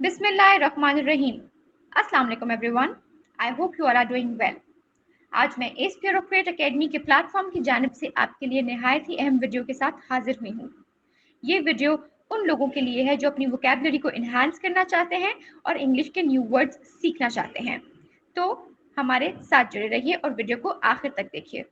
बिस्मिल्लाहिर्रहमानिर्रहीम। अस्सलाम वालेकुम everyone. I hope you are doing well. आज मैं इस ब्यूरोक्रेट एकेडमी के प्लेटफॉर्म की जानिब से आपके लिए नहायत ही अहम वीडियो के साथ हाजिर हुई हूँ। ये वीडियो उन लोगों के लिए है जो अपनी वोकैबुलरी को इन्हांस करना चाहते हैं और इंग्लिश के न्यू वर्ड्स सीखना चाहते हैं। तो हमारे साथ जुड़े रहिए और वीडियो को आखिर तक देखिए।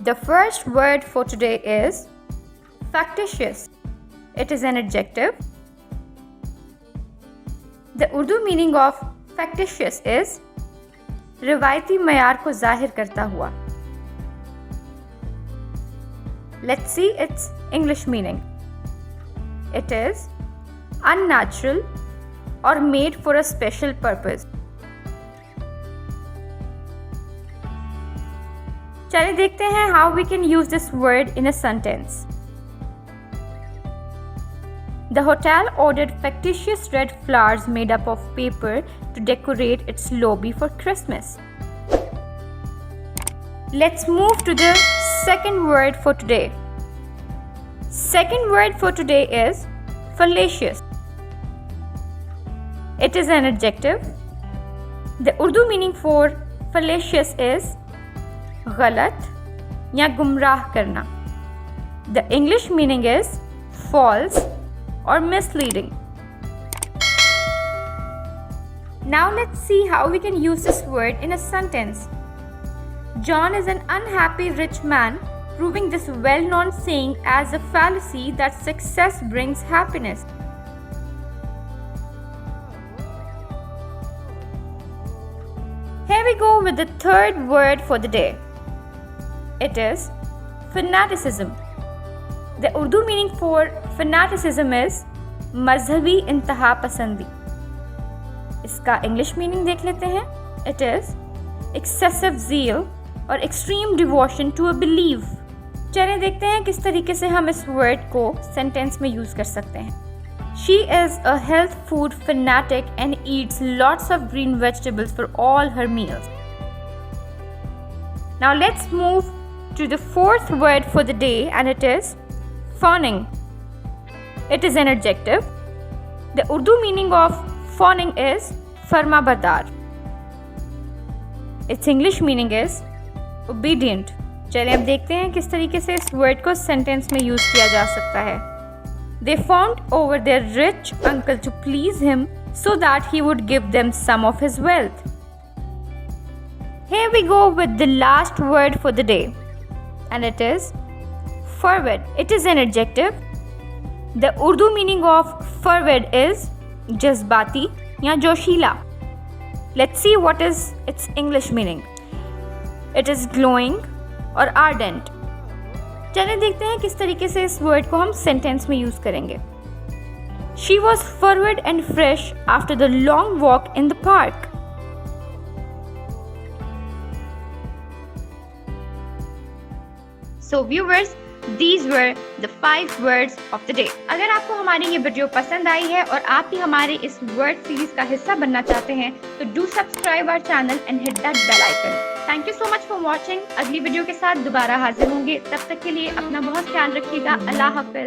The first word for today is factitious. It is an adjective. The Urdu meaning of factitious is रिवायती मयार को जाहिर करता हुआ. Let's see its English meaning. It is unnatural or made for a special purpose. चलिए देखते हैं how we can use this word in a sentence. The hotel ordered factitious red flowers made up of paper to decorate its lobby for Christmas. Let's move to the second word for today. Second word for today is fallacious. It is an adjective. The Urdu meaning for fallacious is गलत या गुमराह करना. The English meaning is false or misleading. Now let's see how we can use this word in a sentence. John is an unhappy rich man, proving this well-known saying as a fallacy that success brings happiness. Here we go with the third word for the day. It is fanaticism. The Urdu meaning for fanaticism is मजहबी इंतहा पसंदी. इसका English meaning देख लेते हैं. It is excessive zeal or extreme devotion to a belief. चलिए देखते हैं किस तरीके से हम इस word को sentence में use कर सकते हैं. She is a health food fanatic and eats lots of green vegetables for all her meals. Now let's move to the fourth word for the day, and it is fawning. It is an adjective. The Urdu meaning of fawning is farmabardar. Its English meaning is obedient. चलिए अब देखते हैं किस तरीके से इस word को sentence में use किया जा सकता है. They fawned over their rich uncle to please him so that he would give them some of his wealth. Here we go with the last word for the day, and it is fervid. It is an adjective. The Urdu meaning of fervid is jazbati या जोशीला. Let's see what is its English meaning. It is glowing or ardent. चलिए देखते हैं किस तरीके से इस word को हम sentence में use करेंगे. She was fervid and fresh after the long walk in the park. So viewers, these were the 5 words of the day. अगर आपको हमारी ये वीडियो पसंद आई है और आप भी हमारे इस वर्ड सीरीज का हिस्सा बनना चाहते हैं तो do subscribe our channel and hit that bell icon. Thank you so much for watching. अगली वीडियो के साथ दोबारा हाजिर होंगे. तब तक के लिए अपना बहुत ख्याल रखिएगा. अल्लाह हाफिज.